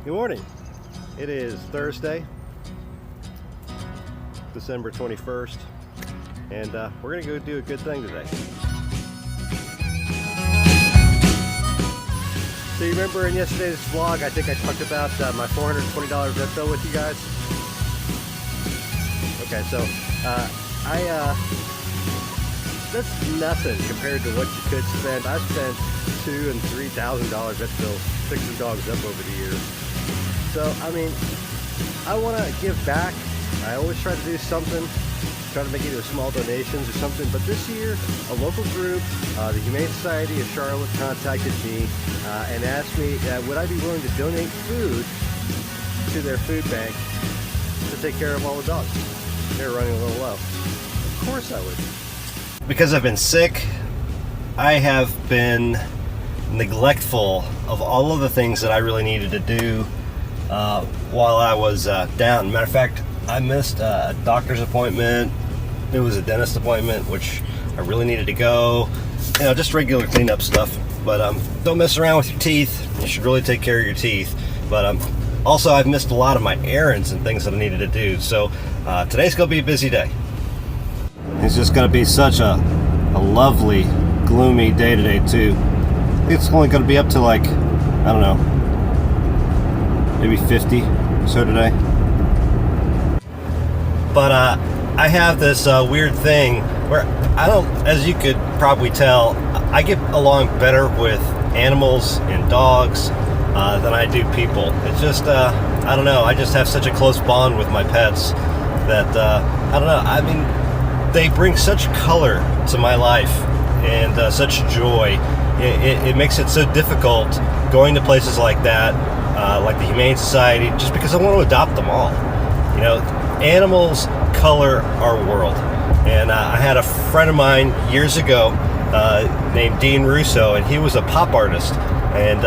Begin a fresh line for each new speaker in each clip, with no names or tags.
Good morning. It is Thursday, December 21st, and we're going to go do a good thing today. So you remember in yesterday's vlog, I think I talked about my $420 vet bill with you guys? Okay, so that's nothing compared to what you could spend. I've spent $2,000 and $3,000 vet bills fixing dogs up over the years. So, I mean, I want to give back. I always try to do something, try to make either small donations or something. But this year, a local group, the Humane Society of Charlotte, contacted me and asked me would I be willing to donate food to their food bank to take care of all the dogs. They're running a little low. Of course I would. Because I've been sick, I have been neglectful of all of the things that I really needed to do while I was down. Matter of fact, I missed a doctor's appointment. It was a dentist appointment, which I really needed to go. You know, just regular cleanup stuff. But don't mess around with your teeth. You should really take care of your teeth. But also, I've missed a lot of my errands and things that I needed to do. So today's going to be a busy day. It's just going to be such a lovely, gloomy day today, too. It's only going to be up to like, I don't know, maybe 50 or so today. But I have this weird thing where I don't, as you could probably tell, I get along better with animals and dogs than I do people. It's just, I don't know, I just have such a close bond with my pets that, I don't know, I mean, they bring such color to my life and such joy. It makes it so difficult going to places like that, like the Humane Society, just because I want to adopt them all. You know, animals color our world. And I had a friend of mine years ago named Dean Russo, and he was a pop artist. And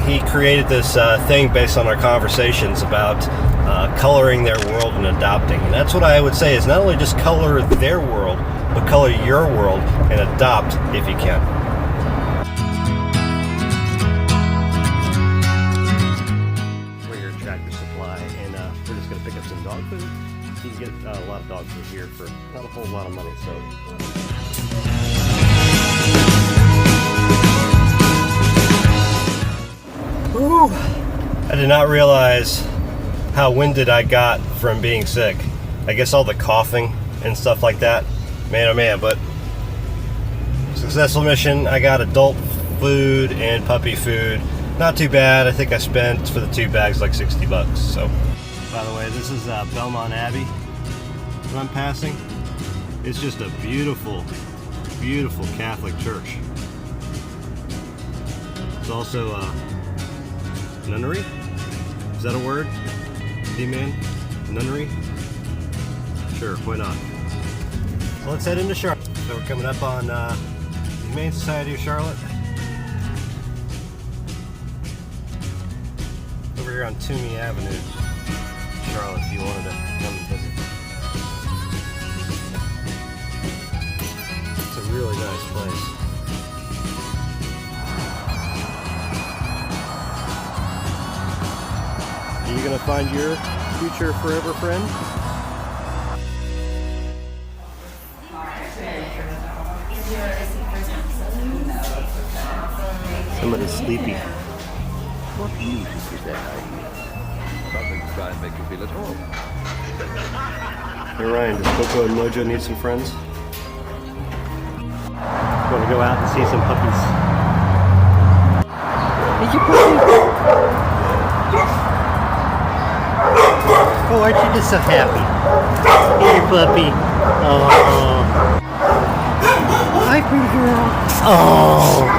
he created this thing based on our conversations about coloring their world and adopting. And that's what I would say is not only just color their world, but color your world and adopt if you can. We're just going to pick up some dog food. You can get a lot of dog food here for not a whole lot of money. So, whew. I did not realize how winded I got from being sick. I guess all the coughing and stuff like that. Man, oh man, but successful mission. I got adult food and puppy food. Not too bad. I think I spent for the 2 bags like $60. So. By the way, this is Belmont Abbey that I'm passing. It's just a beautiful, beautiful Catholic church. It's also a nunnery. Is that a word? D-man? Nunnery? Sure, why not? So let's head into Charlotte. So we're coming up on the Humane Society of Charlotte. Over here on Toomey Avenue. Charlotte, if you wanted to come and visit. It's a really nice place. Are you going to find your future forever friend? Somebody's sleepy.
What music is that I hear? Something to try and make you feel at home.
Hey Ryan, does Coco and Mojo need some friends? Want to go out and see some puppies? Is your puppy? Oh, aren't you just so happy? Hey, puppy. Oh. Hi, pretty girl. Oh.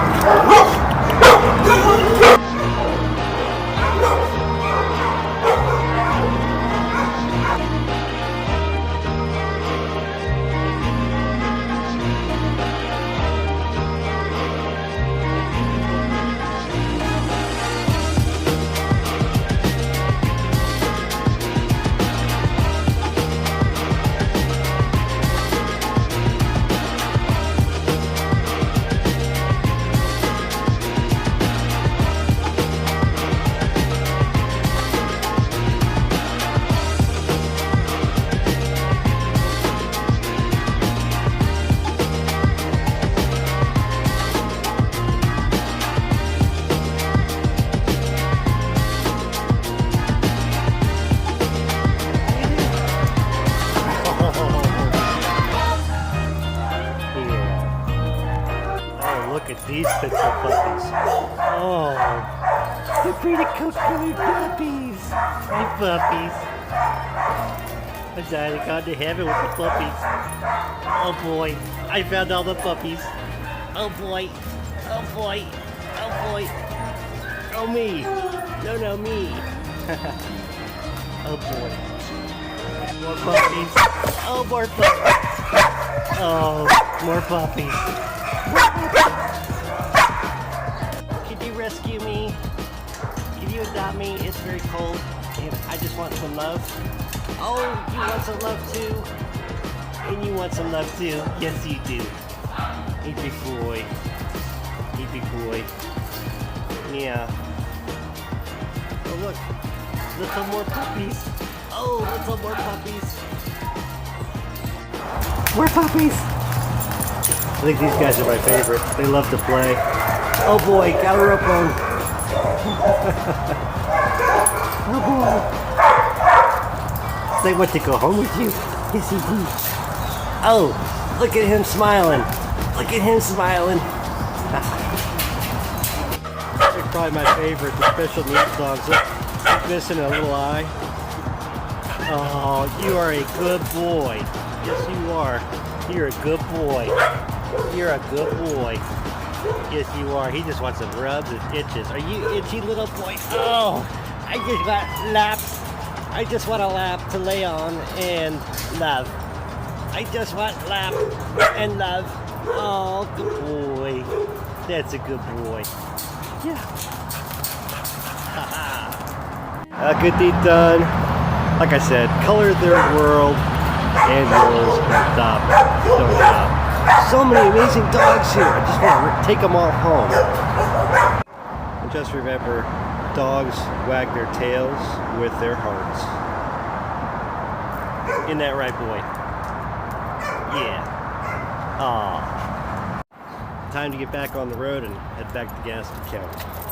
Coconut puppies. My puppies. I'm dying to go to heaven with the puppies. Oh boy. I found all the puppies. Oh boy. Oh boy. Oh boy. Oh me. No, me. Oh boy. More puppies. Oh, more puppies. Oh, more puppies. Can you rescue me? Can you adopt me? It's very cold and I just want some love. Oh, you want some love too? And you want some love too? Yes, you do. Hey, big boy. Hey, big boy. Yeah. Oh, look. Little more puppies. Oh, little more puppies. More puppies. I think these guys are my favorite. They love to play. Oh boy, got a rope on. Oh boy. They want to go home with you. Yes, he do. Oh, look at him smiling. Look at him smiling. They're probably my favorite, the special needs dogs. Look, missing a little eye. Oh, you are a good boy. Yes, you are. You're a good boy. You're a good boy. Yes, you are. He just wants some rubs and itches. Are you itchy, little boy? Oh, I just got laps. I just want a lap to lay on and love. I just want lap and love. Oh, good boy. That's a good boy. Yeah. Good deed done. Like I said, color their world and yours. Don't stop. So many amazing dogs here. I just want to take them all home. And just remember, dogs wag their tails with their hearts. Isn't that right, boy? Yeah. Aww. Time to get back on the road and head back to Gaston County.